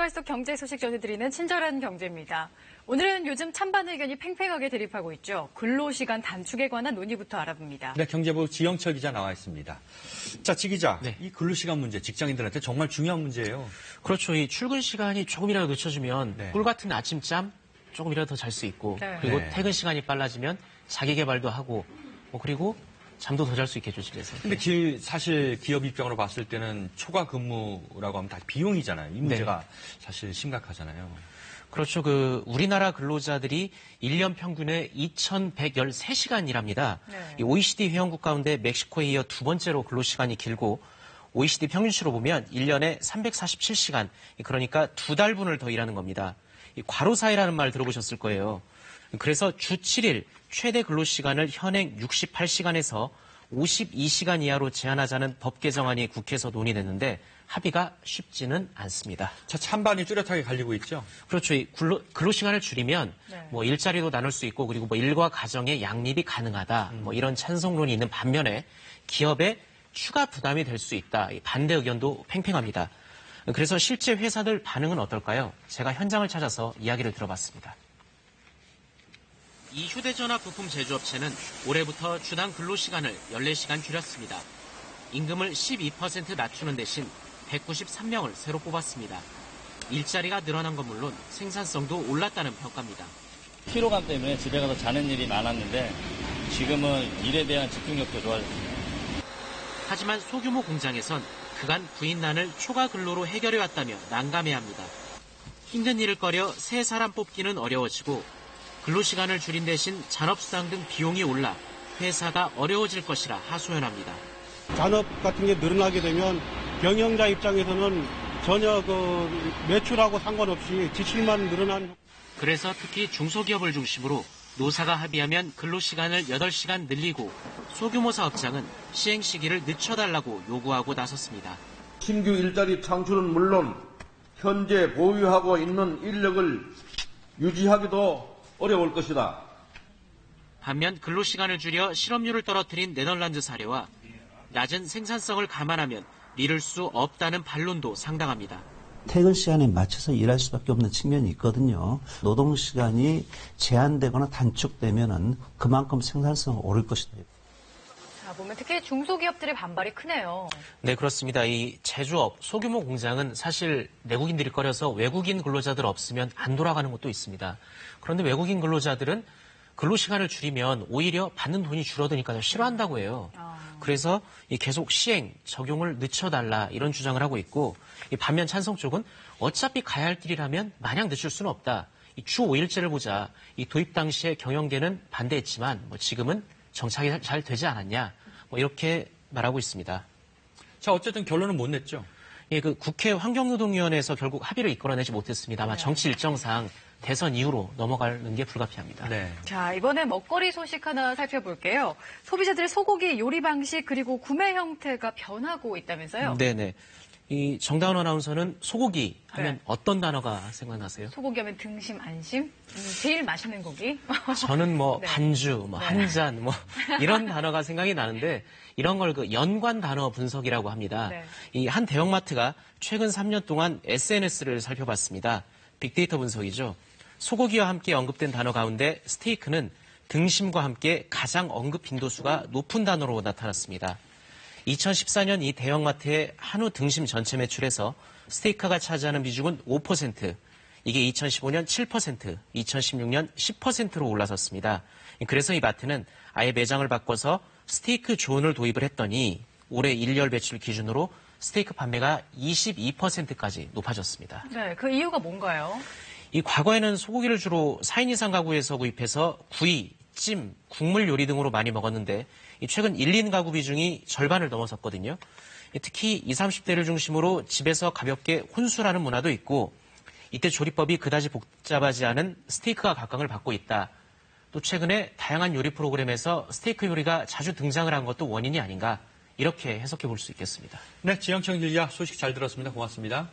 생활 속 경제 소식 전해드리는 친절한 경제입니다. 오늘은 요즘 찬반 의견이 팽팽하게 대립하고 있죠. 근로시간 단축에 관한 논의부터 알아봅니다. 네, 경제부 지영철 기자 나와 있습니다. 자, 지 기자, 네. 이 근로시간 문제 직장인들한테 정말 중요한 문제예요. 그렇죠. 이 출근 시간이 조금이라도 늦춰지면 네. 꿀 같은 아침잠 조금이라도 더 잘 수 있고 네. 그리고 네. 퇴근 시간이 빨라지면 자기 개발도 하고 그리고 잠도 더 잘 수 있겠죠, 집에서. 근데 사실 기업 입장으로 봤을 때는 초과 근무라고 하면 다 비용이잖아요. 이 문제가 사실 심각하잖아요. 그렇죠. 우리나라 근로자들이 1년 평균에 2,113시간 일합니다. 네. 이 OECD 회원국 가운데 멕시코에 이어 두 번째로 근로시간이 길고 OECD 평균치로 보면 1년에 347시간, 그러니까 2달분을 더 일하는 겁니다. 이 과로사회라는 말 들어보셨을 거예요. 그래서 주 7일 최대 근로시간을 현행 68시간에서 52시간 이하로 제한하자는 법 개정안이 국회에서 논의됐는데 합의가 쉽지는 않습니다. 자, 찬반이 뚜렷하게 갈리고 있죠. 그렇죠. 이 근로시간을 줄이면 네. 일자리도 나눌 수 있고 그리고 일과 가정의 양립이 가능하다. 이런 찬성론이 있는 반면에 기업에 추가 부담이 될 수 있다. 이 반대 의견도 팽팽합니다. 그래서 실제 회사들 반응은 어떨까요? 제가 현장을 찾아서 이야기를 들어봤습니다. 이 휴대전화 부품 제조업체는 올해부터 주당 근로시간을 14시간 줄였습니다. 임금을 12% 낮추는 대신 193명을 새로 뽑았습니다. 일자리가 늘어난 건 물론 생산성도 올랐다는 평가입니다. 피로감 때문에 집에 가서 자는 일이 많았는데 지금은 일에 대한 집중력도 좋아졌습니다. 하지만 소규모 공장에선 그간 부인난을 초과 근로로 해결해왔다며 난감해합니다. 힘든 일을 꺼려 새 사람 뽑기는 어려워지고 근로시간을 줄인 대신 잔업수당 등 비용이 올라 회사가 어려워질 것이라 하소연합니다. 잔업 같은 게 늘어나게 되면 경영자 입장에서는 전혀 매출하고 상관없이 지출만 늘어나는. 그래서 특히 중소기업을 중심으로 노사가 합의하면 근로시간을 8시간 늘리고 소규모 사업장은 시행 시기를 늦춰달라고 요구하고 나섰습니다. 신규 일자리 창출은 물론 현재 보유하고 있는 인력을 유지하기도 어려울 것이다. 반면 근로시간을 줄여 실업률을 떨어뜨린 네덜란드 사례와 낮은 생산성을 감안하면 미룰 수 없다는 반론도 상당합니다. 퇴근 시간에 맞춰서 일할 수밖에 없는 측면이 있거든요. 노동 시간이 제한되거나 단축되면은 그만큼 생산성은 오를 것이다. 자, 보면 특히 중소기업들의 반발이 크네요. 네, 그렇습니다. 이 제조업, 소규모 공장은 사실 내국인들이 꺼려서 외국인 근로자들 없으면 안 돌아가는 것도 있습니다. 그런데 외국인 근로자들은 근로시간을 줄이면 오히려 받는 돈이 줄어드니까 싫어한다고 해요. 그래서 계속 시행, 적용을 늦춰달라 이런 주장을 하고 있고 반면 찬성 쪽은 어차피 가야 할 길이라면 마냥 늦출 수는 없다. 주 5일제를 보자. 도입 당시에 경영계는 반대했지만 지금은 정착이 잘 되지 않았냐. 이렇게 말하고 있습니다. 자, 어쨌든 결론은 못 냈죠. 국회 환경노동위원회에서 결국 합의를 이끌어내지 못했습니다만 정치 일정상 대선 이후로 넘어가는 게 불가피합니다. 네. 자, 이번에 먹거리 소식 하나 살펴볼게요. 소비자들의 소고기 요리 방식 그리고 구매 형태가 변하고 있다면서요? 네네. 이 정다운 아나운서는 소고기 하면 어떤 단어가 생각나세요? 소고기 하면 등심, 안심? 제일 맛있는 고기? 저는 네. 반주, 한 잔, 이런 단어가 생각이 나는데 이런 걸 연관 단어 분석이라고 합니다. 네. 이 한 대형마트가 최근 3년 동안 SNS를 살펴봤습니다. 빅데이터 분석이죠. 소고기와 함께 언급된 단어 가운데 스테이크는 등심과 함께 가장 언급 빈도수가 높은 단어로 나타났습니다. 2014년 이 대형마트의 한우 등심 전체 매출에서 스테이크가 차지하는 비중은 5%, 이게 2015년 7%, 2016년 10%로 올라섰습니다. 그래서 이 마트는 아예 매장을 바꿔서 스테이크 존을 도입을 했더니 올해 1월 매출 기준으로 스테이크 판매가 22%까지 높아졌습니다. 네, 그 이유가 뭔가요? 이 과거에는 소고기를 주로 4인 이상 가구에서 구입해서 구이, 찜, 국물 요리 등으로 많이 먹었는데 최근 1인 가구 비중이 절반을 넘어섰거든요. 특히 20, 30대를 중심으로 집에서 가볍게 혼술하는 문화도 있고 이때 조리법이 그다지 복잡하지 않은 스테이크가 각광을 받고 있다. 또 최근에 다양한 요리 프로그램에서 스테이크 요리가 자주 등장을 한 것도 원인이 아닌가 이렇게 해석해 볼 수 있겠습니다. 네, 지영철 기자 소식 잘 들었습니다. 고맙습니다.